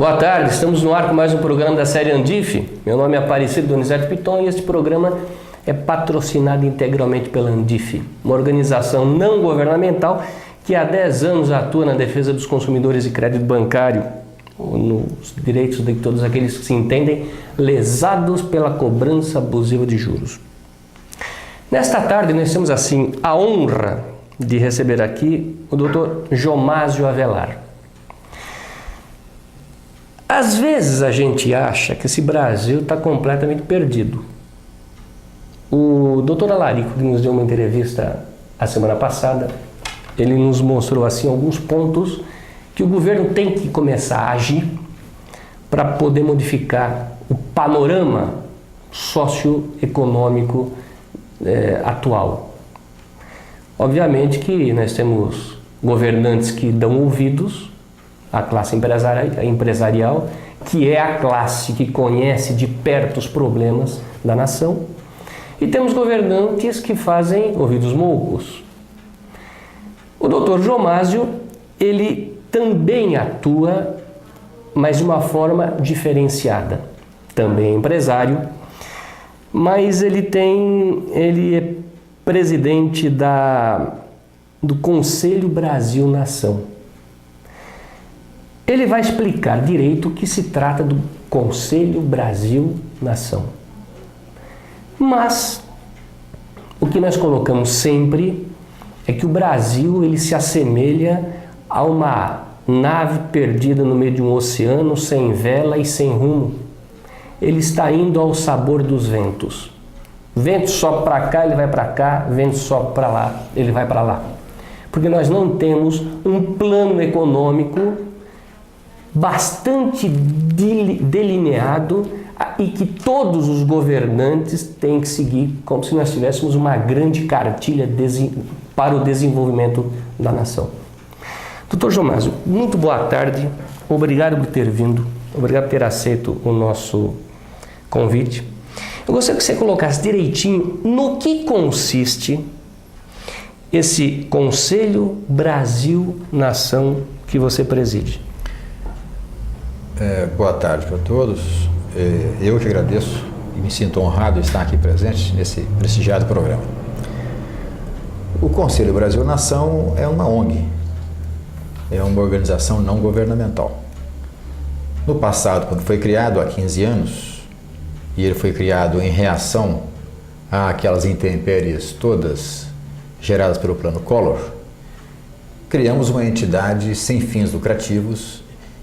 Boa tarde, estamos no ar com mais um programa da série Andif. Meu nome é Aparecido Donizete Piton e este programa é patrocinado integralmente pela Andif, uma organização não governamental que há 10 anos atua na defesa dos consumidores de crédito bancário, nos direitos de todos aqueles que se entendem lesados pela cobrança abusiva de juros. Nesta tarde nós temos assim a honra de receber aqui o Dr. Jomásio Avelar. Às vezes a gente acha que esse Brasil está completamente perdido. O Dr. Alarico, que nos deu uma entrevista a semana passada, ele nos mostrou assim alguns pontos que o governo tem que começar a agir para poder modificar o panorama socioeconômico atual. Obviamente que nós temos governantes que dão ouvidos à classe empresarial, que é a classe que conhece de perto os problemas da nação, e temos governantes que fazem ouvidos moucos. O Dr. Jomásio, ele também atua, mas de uma forma diferenciada. Também é empresário, mas ele é presidente do Conselho Brasil Nação. Ele vai explicar direito o que se trata do Conselho Brasil Nação. Mas o que nós colocamos sempre é que o Brasil ele se assemelha a uma nave perdida no meio de um oceano, sem vela e sem rumo. Ele está indo ao sabor dos ventos. Vento sopra para cá, ele vai para cá, vento sopra para lá, ele vai para lá. Porque nós não temos um plano econômico bastante delineado e que todos os governantes têm que seguir, como se nós tivéssemos uma grande cartilha para o desenvolvimento da nação. Dr. Jomásio, muito boa tarde, obrigado por ter vindo, obrigado por ter aceito o nosso convite. Eu gostaria que você colocasse direitinho no que consiste esse Conselho Brasil Nação que você preside. Boa tarde para todos. Eu que agradeço e me sinto honrado de estar aqui presente nesse prestigiado programa. O Conselho Brasil Nação é uma ONG, é uma organização não governamental. No passado, quando foi criado há 15 anos, e ele foi criado em reação àquelas intempéries todas geradas pelo Plano Collor, criamos uma entidade sem fins lucrativos,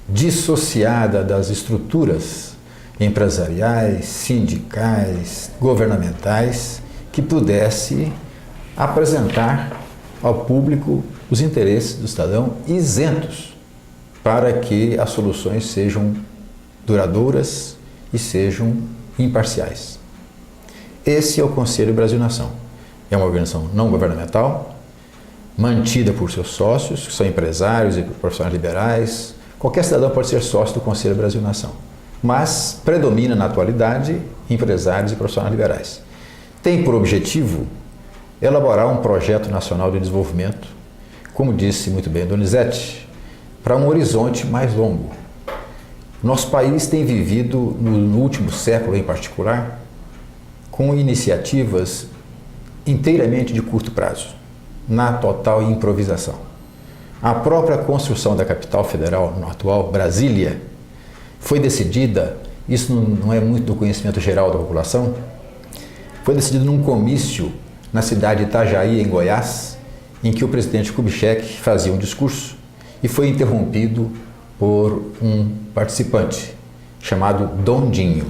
dissociada das estruturas empresariais, sindicais, governamentais, que pudesse apresentar ao público os interesses do cidadão isentos para que as soluções sejam duradouras e sejam imparciais. Esse é o Conselho Brasil Nação. É uma organização não governamental, mantida por seus sócios, que são empresários e profissionais liberais. Qualquer cidadão pode ser sócio do Conselho Brasil Nação, mas predomina na atualidade empresários e profissionais liberais. Tem por objetivo elaborar um projeto nacional de desenvolvimento, como disse muito bem Donizete, para um horizonte mais longo. Nosso país tem vivido, no último século em particular, com iniciativas inteiramente de curto prazo, na total improvisação. A própria construção da capital federal, no atual Brasília, foi decidida, isso não é muito do conhecimento geral da população, foi decidido num comício na cidade de Itajaí, em Goiás, em que o presidente Kubitschek fazia um discurso e foi interrompido por um participante chamado Dondinho,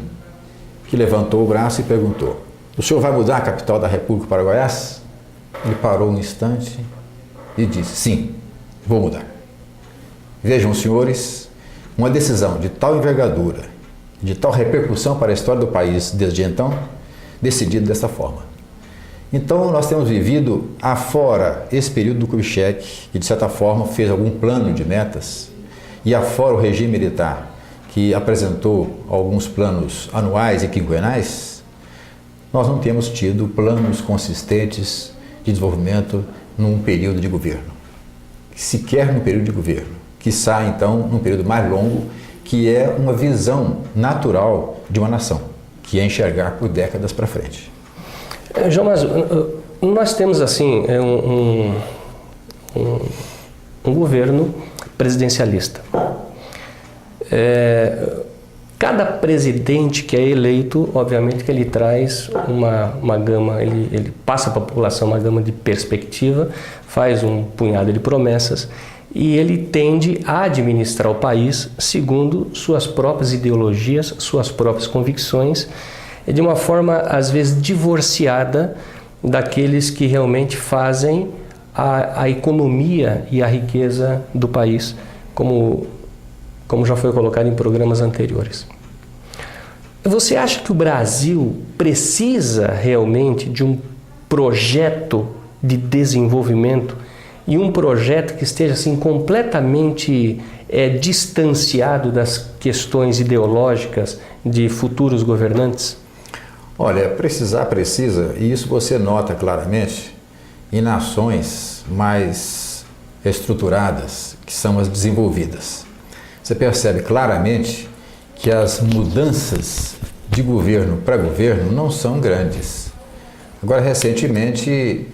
que levantou o braço e perguntou: "O senhor vai mudar a capital da República para Goiás?" Ele parou um instante e disse: "Sim, vou mudar." Vejam, senhores, uma decisão de tal envergadura, de tal repercussão para a história do país desde então, decidida dessa forma. Então, nós temos vivido afora esse período do Kubitschek, que de certa forma fez algum plano de metas, e afora o regime militar, que apresentou alguns planos anuais e quinquenais, nós não temos tido planos consistentes de desenvolvimento num período de governo. Sequer num período de governo, quiçá então num período mais longo, que é uma visão natural de uma nação, que é enxergar por décadas para frente. João, mas nós temos assim um governo presidencialista. Cada presidente que é eleito, obviamente que ele traz uma gama, ele passa para a população uma gama de perspectiva, faz um punhado de promessas e ele tende a administrar o país segundo suas próprias ideologias, suas próprias convicções, de uma forma às vezes divorciada daqueles que realmente fazem a economia e a riqueza do país, como já foi colocado em programas anteriores. Você acha que o Brasil precisa realmente de um projeto de desenvolvimento e um projeto que esteja assim completamente distanciado das questões ideológicas de futuros governantes? Olha, precisa, e isso você nota claramente em nações mais estruturadas, que são as desenvolvidas. Você percebe claramente que as mudanças de governo para governo não são grandes. Agora, recentemente,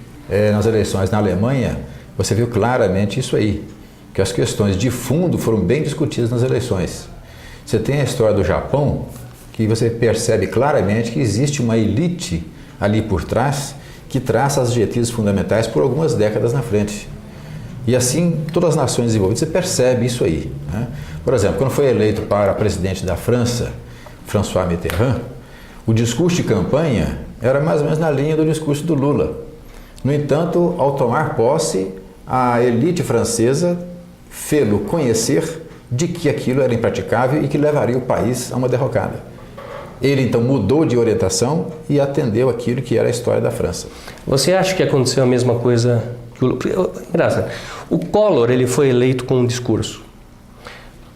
nas eleições na Alemanha, você viu claramente isso aí, que as questões de fundo foram bem discutidas nas eleições. Você tem a história do Japão, que você percebe claramente que existe uma elite ali por trás que traça as diretrizes fundamentais por algumas décadas na frente. E assim, todas as nações desenvolvidas, você percebe isso aí, né? Por exemplo, quando foi eleito para presidente da França, François Mitterrand, o discurso de campanha era mais ou menos na linha do discurso do Lula. No entanto, ao tomar posse, a elite francesa fê-lo conhecer de que aquilo era impraticável e que levaria o país a uma derrocada. Ele então mudou de orientação e atendeu aquilo que era a história da França. Você acha que aconteceu a mesma coisa que o Lula? Graça, o Collor ele foi eleito com um discurso.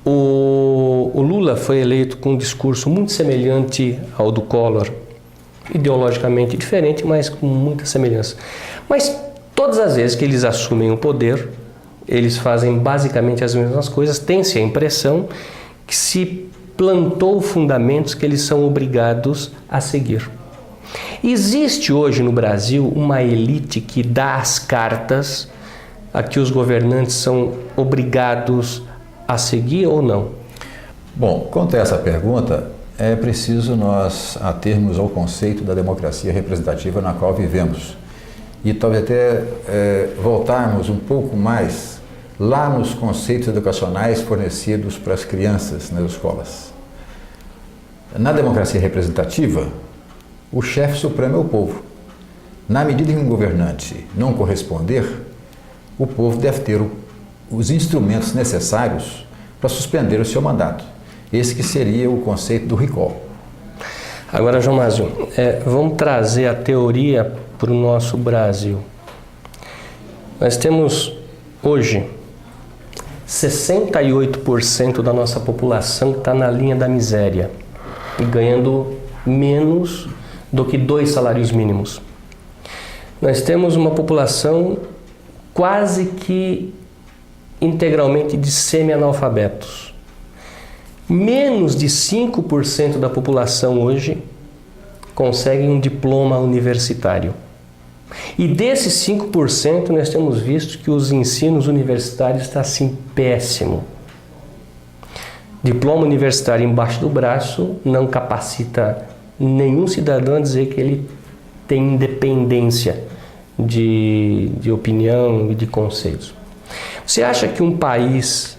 O Lula foi eleito com um discurso muito semelhante ao do Collor, ideologicamente diferente, mas com muita semelhança. Mas todas as vezes que eles assumem o poder, eles fazem basicamente as mesmas coisas, tem-se a impressão que se plantou fundamentos que eles são obrigados a seguir. Existe hoje no Brasil uma elite que dá as cartas a que os governantes são obrigados a seguir ou não? Bom, quanto a essa pergunta, é preciso nós atermos ao conceito da democracia representativa na qual vivemos e talvez até voltarmos um pouco mais lá nos conceitos educacionais fornecidos para as crianças nas escolas. Na democracia representativa, o chefe supremo é o povo. Na medida que um governante não corresponder, o povo deve ter os instrumentos necessários para suspender o seu mandato. Esse que seria o conceito do recall. Agora, João Másio, vamos trazer a teoria para o nosso Brasil. Nós temos hoje 68% da nossa população que está na linha da miséria e ganhando menos do que 2 salários mínimos. Nós temos uma população quase que integralmente de semi-analfabetos. Menos de 5% da população hoje consegue um diploma universitário. E desses 5%, nós temos visto que os ensinos universitários estão assim péssimo. Diploma universitário embaixo do braço não capacita nenhum cidadão a dizer que ele tem independência de opinião e de conceitos. Você acha que um país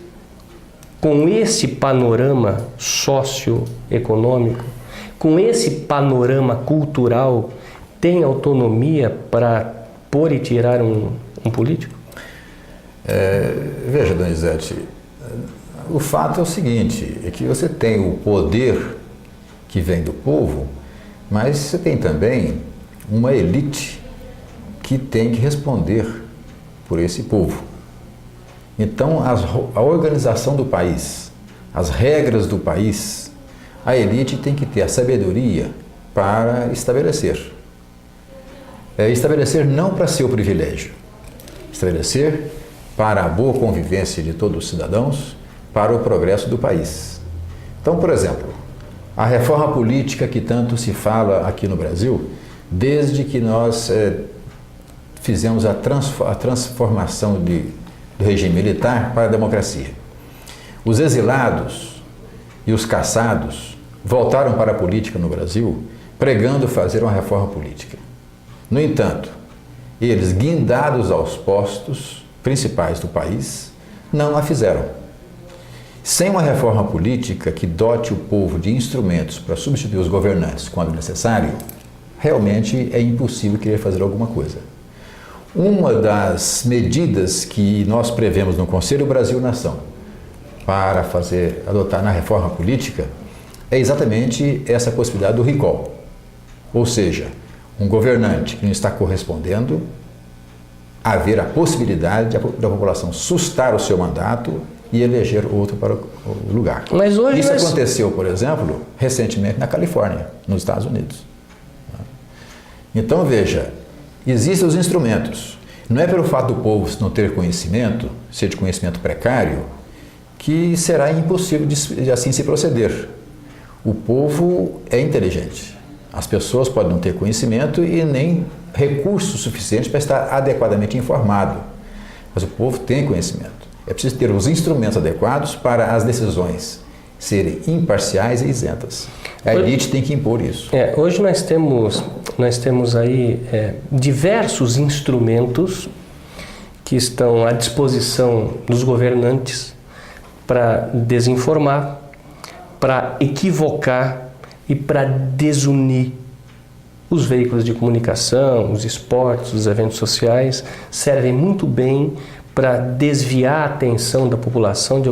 com esse panorama socioeconômico, com esse panorama cultural, tem autonomia para pôr e tirar um político? Veja, Donizete, o fato é o seguinte, é que você tem o poder que vem do povo, mas você tem também uma elite que tem que responder por esse povo. Então, a organização do país, as regras do país, a elite tem que ter a sabedoria para estabelecer. Estabelecer não para seu privilégio, estabelecer para a boa convivência de todos os cidadãos, para o progresso do país. Então, por exemplo, a reforma política que tanto se fala aqui no Brasil, desde que nós fizemos a transformação do regime militar para a democracia. Os exilados e os caçados voltaram para a política no Brasil pregando fazer uma reforma política. No entanto, eles, guindados aos postos principais do país, não a fizeram. Sem uma reforma política que dote o povo de instrumentos para substituir os governantes quando necessário, realmente é impossível querer fazer alguma coisa. Uma das medidas que nós prevemos no Conselho Brasil-Nação para adotar na reforma política é exatamente essa possibilidade do recall. Ou seja, um governante que não está correspondendo, haver a possibilidade da população sustar o seu mandato e eleger outro para o lugar. Mas hoje isso aconteceu, por exemplo, recentemente na Califórnia, nos Estados Unidos. Então, veja, existem os instrumentos. Não é pelo fato do povo não ter conhecimento, ser de conhecimento precário, que será impossível de assim se proceder. O povo é inteligente. As pessoas podem não ter conhecimento e nem recursos suficientes para estar adequadamente informado. Mas o povo tem conhecimento. É preciso ter os instrumentos adequados para as decisões serem imparciais e isentas. A elite tem que impor isso. Hoje nós temos aí diversos instrumentos que estão à disposição dos governantes para desinformar, para equivocar e para desunir. Os veículos de comunicação, os esportes, os eventos sociais servem muito bem para desviar a atenção da população de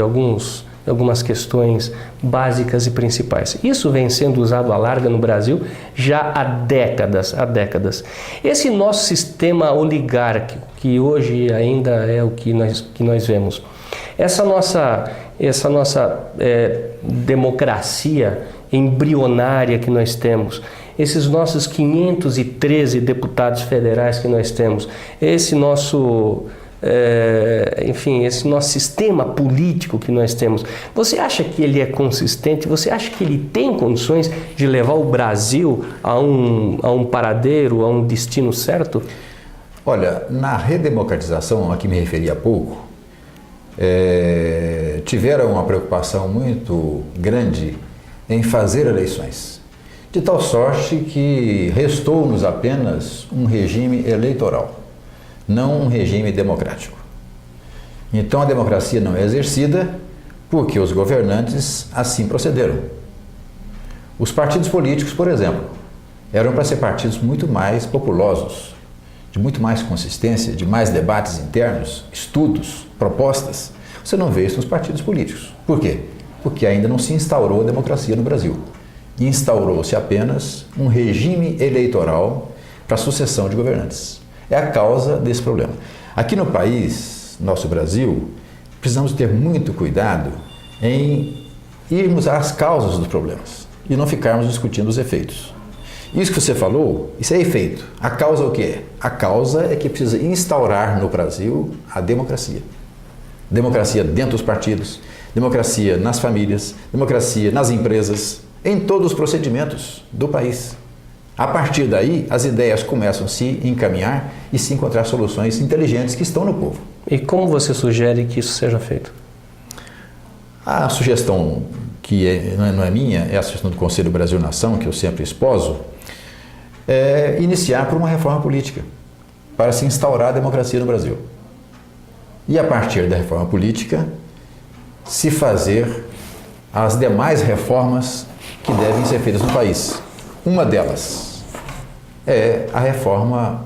algumas questões básicas e principais. Isso vem sendo usado à larga no Brasil já há décadas. Esse nosso sistema oligárquico, que hoje ainda é o que nós vemos, essa nossa democracia embrionária que nós temos, esses nossos 513 deputados federais que nós temos, esse nosso sistema político que nós temos, você acha que ele é consistente? Você acha que ele tem condições de levar o Brasil a um paradeiro, a um destino certo? Olha, na redemocratização a que me referi há pouco, tiveram uma preocupação muito grande em fazer eleições, de tal sorte que restou-nos apenas um regime eleitoral, não um regime democrático. Então a democracia não é exercida porque os governantes assim procederam. Os partidos políticos, por exemplo, eram para ser partidos muito mais populosos, de muito mais consistência, de mais debates internos, estudos, propostas. Você não vê isso nos partidos políticos. Por quê? Porque ainda não se instaurou a democracia no Brasil. Instaurou-se apenas um regime eleitoral para a sucessão de governantes. É a causa desse problema. Aqui no país, nosso Brasil, precisamos ter muito cuidado em irmos às causas dos problemas e não ficarmos discutindo os efeitos. Isso que você falou, isso é efeito. A causa é o que é? A causa é que precisa instaurar no Brasil a democracia. Democracia dentro dos partidos, democracia nas famílias, democracia nas empresas, em todos os procedimentos do país. A partir daí, as ideias começam a se encaminhar e se encontrar soluções inteligentes que estão no povo. E como você sugere que isso seja feito? A sugestão que não é minha, é a sugestão do Conselho Brasil-Nação, que eu sempre esposo, é iniciar por uma reforma política, para se instaurar a democracia no Brasil. E a partir da reforma política, se fazer as demais reformas que devem ser feitas no país. Uma delas é a reforma,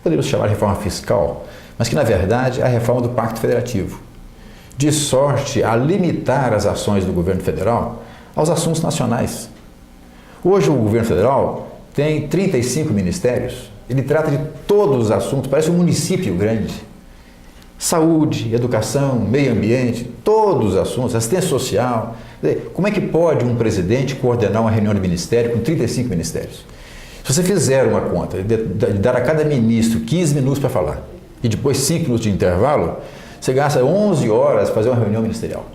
poderíamos chamar de reforma fiscal, mas que na verdade é a reforma do Pacto Federativo, de sorte a limitar as ações do governo federal aos assuntos nacionais. Hoje o governo federal tem 35 ministérios, ele trata de todos os assuntos, parece um município grande. Saúde, educação, meio ambiente, todos os assuntos, assistência social. Como é que pode um presidente coordenar uma reunião de ministério com 35 ministérios? Se você fizer uma conta de dar a cada ministro 15 minutos para falar e depois 5 minutos de intervalo, você gasta 11 horas para fazer uma reunião ministerial.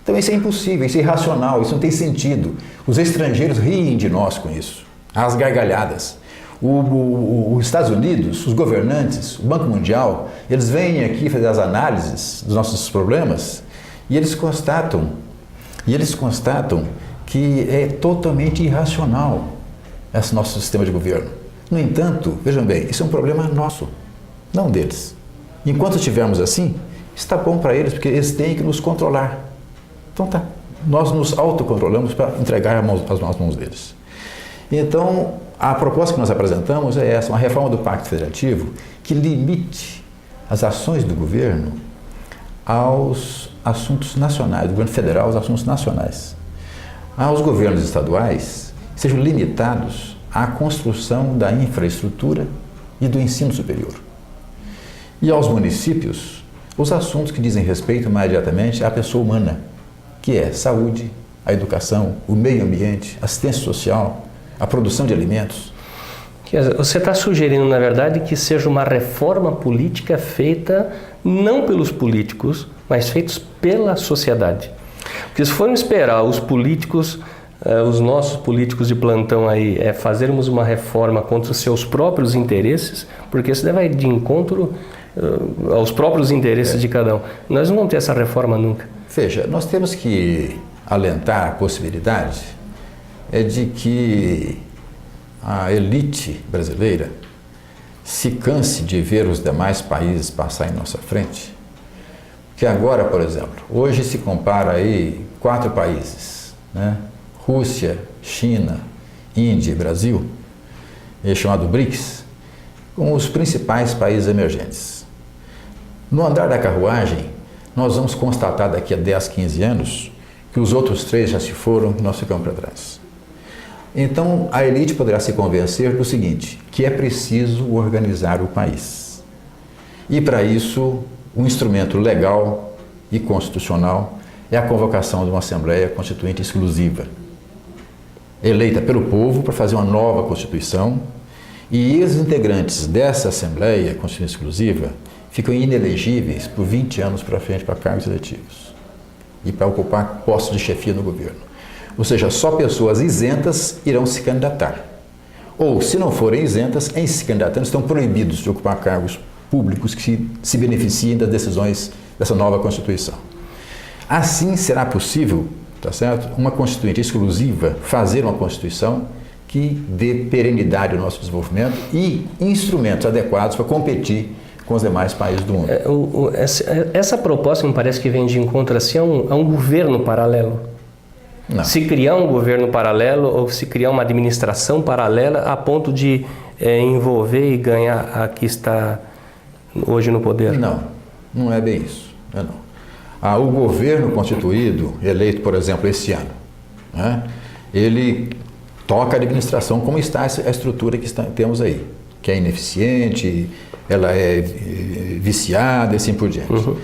Então isso é impossível, isso é irracional, isso não tem sentido. Os estrangeiros riem de nós com isso, às gargalhadas. Os Estados Unidos, os governantes, o Banco Mundial, eles vêm aqui fazer as análises dos nossos problemas e eles constatam que é totalmente irracional esse nosso sistema de governo. No entanto, vejam bem, isso é um problema nosso, não deles. Enquanto estivermos assim, está bom para eles, porque eles têm que nos controlar. Então tá, nós nos autocontrolamos para entregar as mãos deles. Então, a proposta que nós apresentamos é essa, uma reforma do Pacto Federativo que limite as ações do governo aos assuntos nacionais, do governo federal aos assuntos nacionais. Aos governos estaduais sejam limitados à construção da infraestrutura e do ensino superior. E aos municípios, os assuntos que dizem respeito mais diretamente à pessoa humana, que é saúde, a educação, o meio ambiente, assistência social, a produção de alimentos. Você está sugerindo, na verdade, que seja uma reforma política feita não pelos políticos, mas feita pela sociedade. Porque se formos esperar os políticos, os nossos políticos de plantão aí, fazermos uma reforma contra os seus próprios interesses, porque isso vai de encontro aos próprios interesses de cada um. Nós não vamos ter essa reforma nunca. Veja, nós temos que alentar a possibilidade de que a elite brasileira se canse de ver os demais países passar em nossa frente. Que agora, por exemplo, hoje se compara aí 4 países, né? Rússia, China, Índia e Brasil, chamado BRICS, com os principais países emergentes. No andar da carruagem, nós vamos constatar daqui a 10, 15 anos que os outros 3 já se foram e nós ficamos para trás. Então, a elite poderá se convencer do seguinte, que é preciso organizar o país. E para isso, um instrumento legal e constitucional é a convocação de uma Assembleia Constituinte exclusiva, eleita pelo povo para fazer uma nova Constituição, e os integrantes dessa Assembleia Constituinte exclusiva ficam inelegíveis por 20 anos para frente para cargos eletivos e para ocupar postos de chefia no governo. Ou seja, só pessoas isentas irão se candidatar. Ou, se não forem isentas, em se candidatando, estão proibidos de ocupar cargos públicos que se beneficiem das decisões dessa nova Constituição. Assim será possível, tá certo, uma Constituinte exclusiva fazer uma Constituição que dê perenidade ao nosso desenvolvimento e instrumentos adequados para competir com os demais países do mundo. Essa proposta me parece que vem de encontro assim, a um governo paralelo. Não. Se criar um governo paralelo ou se criar uma administração paralela a ponto de envolver e ganhar a que está hoje no poder? Não, não é bem isso. O governo constituído, eleito, por exemplo, esse ano, né, ele toca a administração como está a estrutura que temos aí, que é ineficiente, ela é viciada e assim por diante. Uhum.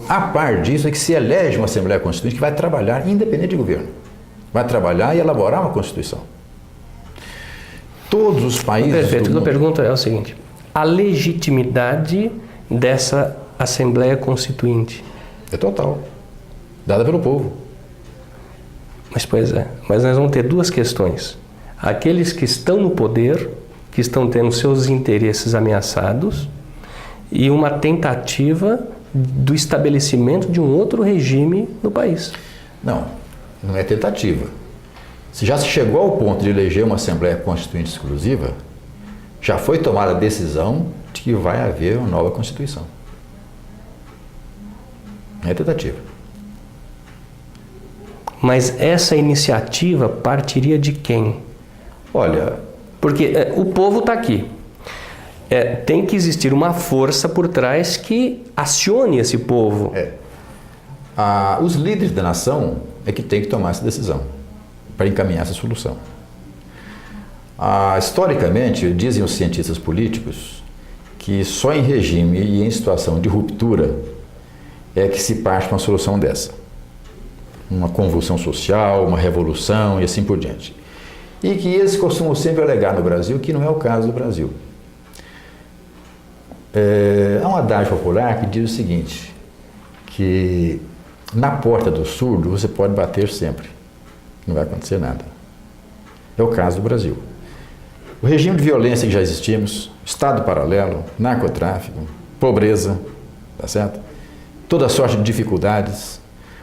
A par disso é que se elege uma Assembleia Constituinte que vai trabalhar independente de governo. Vai trabalhar e elaborar uma Constituição. Todos os países Perfeito. do mundo... A pergunta é o seguinte, a legitimidade dessa Assembleia Constituinte? É total, dada pelo povo. Mas nós vamos ter 2 questões. Aqueles que estão no poder, que estão tendo seus interesses ameaçados, e uma tentativa do estabelecimento de um outro regime no país. Não é tentativa. Se já se chegou ao ponto de eleger uma Assembleia Constituinte exclusiva, já foi tomada a decisão de que vai haver uma nova Constituição. Não é tentativa. Mas essa iniciativa partiria de quem? Olha... Porque o povo está aqui. Tem que existir uma força por trás que acione esse povo. Os líderes da nação é que tem que tomar essa decisão para encaminhar essa solução. Historicamente, dizem os cientistas políticos que só em regime e em situação de ruptura é que se parte para uma solução dessa. Uma convulsão social, uma revolução e assim por diante. E que eles costumam sempre alegar no Brasil que não é o caso do Brasil. Há um adágio popular que diz o seguinte, que Na porta do surdo você pode bater sempre, não vai acontecer nada. É o caso do Brasil. O regime de violência que já existimos, Estado paralelo, narcotráfico, pobreza, tá certo? Toda sorte de dificuldades.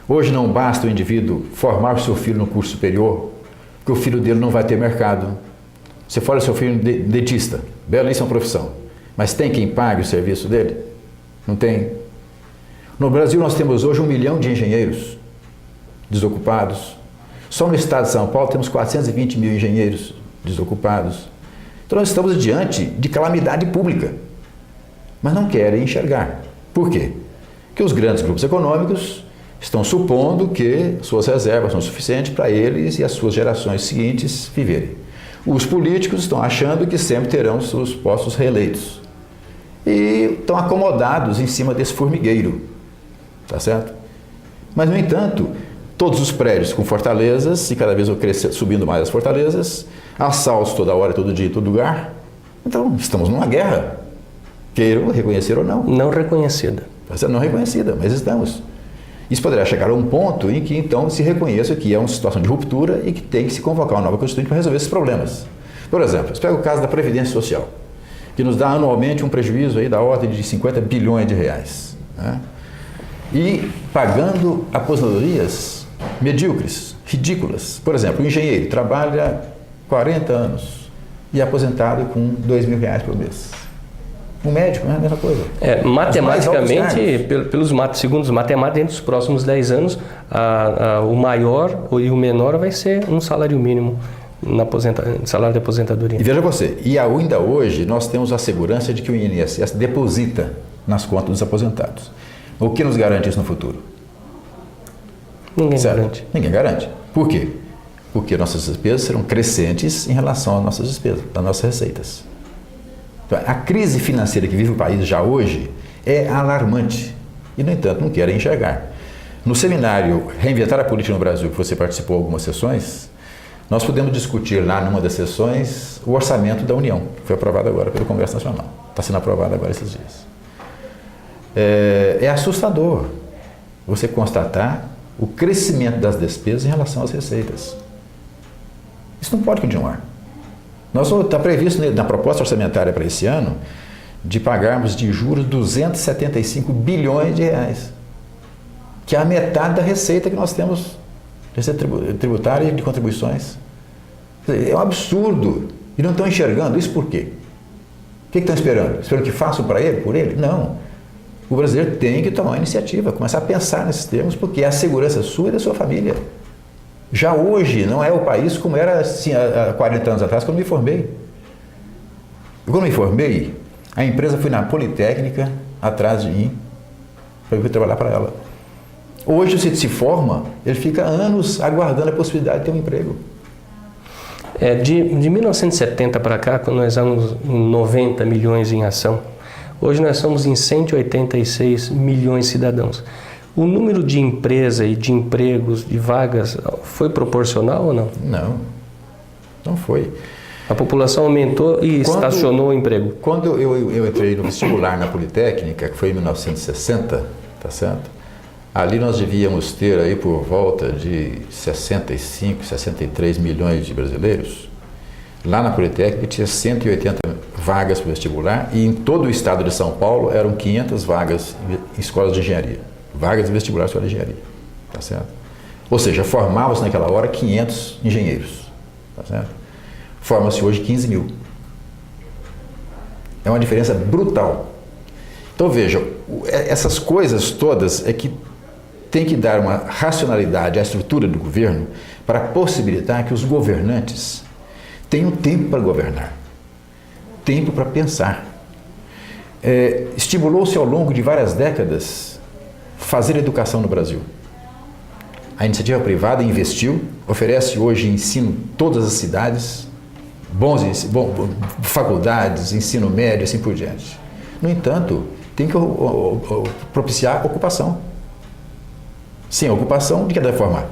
Hoje não basta o indivíduo formar o seu filho no curso superior, porque o filho dele não vai ter mercado. Você forma o seu filho dentista, belíssima profissão, mas tem quem pague o serviço dele? Não tem. No Brasil nós temos hoje 1 milhão de engenheiros desocupados. Só no estado de São Paulo temos 420 mil engenheiros desocupados. Então nós estamos diante de calamidade pública, mas não querem enxergar. Por quê? Porque os grandes grupos econômicos estão supondo que suas reservas são suficientes para eles e as suas gerações seguintes viverem. Os políticos estão achando que sempre terão seus postos reeleitos e estão acomodados em cima desse formigueiro, tá certo? Mas, no entanto, todos os prédios com fortalezas e cada vez subindo mais as fortalezas, assaltos toda hora, todo dia, em todo lugar. Então, estamos numa guerra, queiram reconhecer ou não. Não reconhecida. Não reconhecida, mas estamos. Isso poderá chegar a um ponto em que, então, se reconheça que é uma situação de ruptura e que tem que se convocar uma nova Constituinte para resolver esses problemas. Por exemplo, você pega o caso da Previdência Social, que nos dá anualmente um prejuízo aí da ordem de 50 bilhões de reais, né? E pagando aposentadorias medíocres, ridículas. Por exemplo, o engenheiro trabalha 40 anos e é aposentado com R$2.000 por mês. O médico, né? A mesma coisa. Matematicamente, segundo os matemáticos, entre os próximos 10 anos, o maior e o menor vai ser um salário mínimo na salário de aposentadoria. E veja você, e ainda hoje nós temos a segurança de que o INSS deposita nas contas dos aposentados. O que nos garante isso no futuro? Ninguém garante. Ninguém garante. Por quê? Porque nossas despesas serão crescentes em relação às nossas despesas, às nossas receitas. A crise financeira que vive o país já hoje é alarmante e, no entanto, não querem enxergar. No seminário Reinventar a Política no Brasil, que você participou de algumas sessões, nós pudemos discutir lá numa das sessões o orçamento da União, que foi aprovado agora pelo Congresso Nacional. Está sendo aprovado agora esses dias. É assustador você constatar o crescimento das despesas em relação às receitas. Isso não pode continuar. Está previsto na proposta orçamentária para esse ano de pagarmos de juros 275 bilhões de reais, que é a metade da receita que nós temos de receita tributária e de contribuições. É um absurdo. E não estão enxergando isso por quê? O que estão esperando? Esperam que façam para ele, por ele? Não. O brasileiro tem que tomar uma iniciativa, começar a pensar nesses termos, porque é a segurança sua e da sua família. Já hoje não é o país como era assim, há 40 anos atrás, quando me formei. Quando me formei, a empresa foi na Politécnica, atrás de mim, para eu ir trabalhar para ela. Hoje, se se forma, ele fica anos aguardando a possibilidade de ter um emprego. De 1970 para cá, quando nós estamos em 90 milhões em ação, hoje nós somos em 186 milhões de cidadãos. O número de empresa e de empregos, de vagas, foi proporcional ou não? Não, não foi. A população aumentou e estacionou o emprego. Quando eu entrei no vestibular na Politécnica, que foi em 1960, tá certo? Ali nós devíamos ter aí por volta de 65, 63 milhões de brasileiros. Lá na Politécnica tinha 180 vagas para o vestibular e em todo o estado de São Paulo eram 500 vagas em escolas de engenharia. Vagas de vestibular de escola de engenharia, tá certo? Ou seja, formavam-se naquela hora 500 engenheiros, tá certo? Forma-se hoje 15 mil. É uma diferença brutal. Então veja, essas coisas todas é que tem que dar uma racionalidade à estrutura do governo para possibilitar que os governantes tenham tempo para governar, tempo para pensar. Estimulou-se ao longo de várias décadas fazer educação no Brasil. A iniciativa privada investiu, oferece hoje ensino em todas as cidades, faculdades, ensino médio, assim por diante. No entanto, tem que propiciar ocupação. Sim, a ocupação de que deve formar.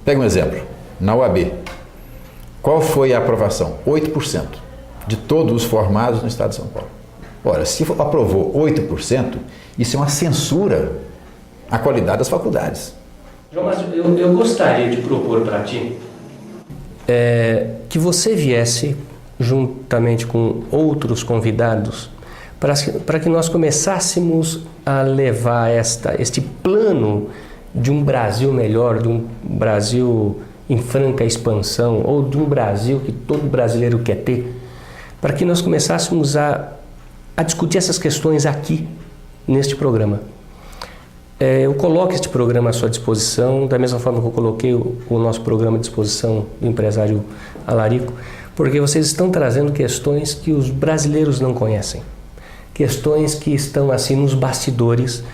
Pega um exemplo, na UAB. Qual foi a aprovação? 8% de todos os formados no estado de São Paulo. Ora, se aprovou 8%, isso é uma censura a qualidade das faculdades. João Márcio, eu gostaria de propor para ti que você viesse juntamente com outros convidados para que nós começássemos a levar este plano de um Brasil melhor, de um Brasil em franca expansão, ou de um Brasil que todo brasileiro quer ter, para que nós começássemos a discutir essas questões aqui, neste programa. Eu coloco este programa à sua disposição, da mesma forma que eu coloquei o nosso programa à disposição do empresário Alarico, porque vocês estão trazendo questões que os brasileiros não conhecem, questões que estão assim nos bastidores,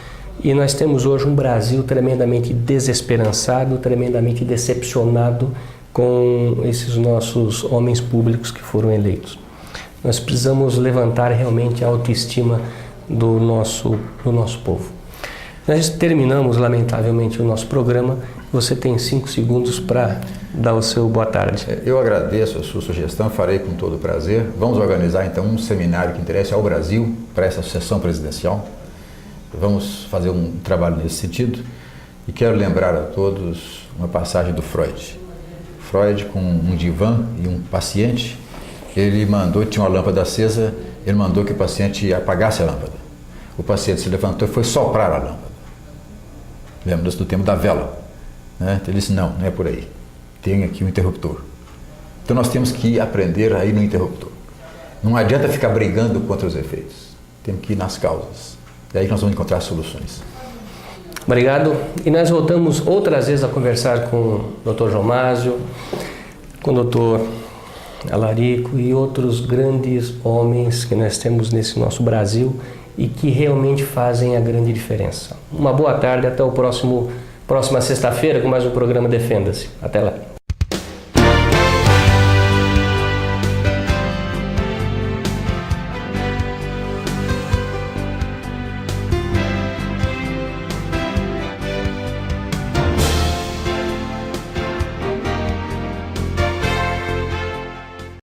e nós temos hoje um Brasil tremendamente desesperançado, tremendamente decepcionado com esses nossos homens públicos que foram eleitos. Nós precisamos levantar realmente a autoestima do nosso povo. Nós terminamos, lamentavelmente, o nosso programa. Você tem 5 segundos para dar o seu boa tarde. Eu agradeço a sua sugestão, farei com todo prazer. Vamos organizar, então, um seminário que interesse ao Brasil para essa sessão presidencial. Vamos fazer um trabalho nesse sentido. E quero lembrar a todos uma passagem do Freud. Freud, com um divã e um paciente, ele mandou, tinha uma lâmpada acesa, ele mandou que o paciente apagasse a lâmpada. O paciente se levantou e foi soprar a lâmpada. Lembra-se do tempo da vela, né? Ele disse, não é por aí, tem aqui um interruptor. Então nós temos que aprender a ir no interruptor. Não adianta ficar brigando contra os efeitos, temos que ir nas causas. E aí nós vamos encontrar soluções. Obrigado. E nós voltamos outras vezes a conversar com o Dr. João Másio, com o Dr. Alarico e outros grandes homens que nós temos nesse nosso Brasil e que realmente fazem a grande diferença. Uma boa tarde, até o próxima sexta-feira com mais um programa Defenda-se. Até lá.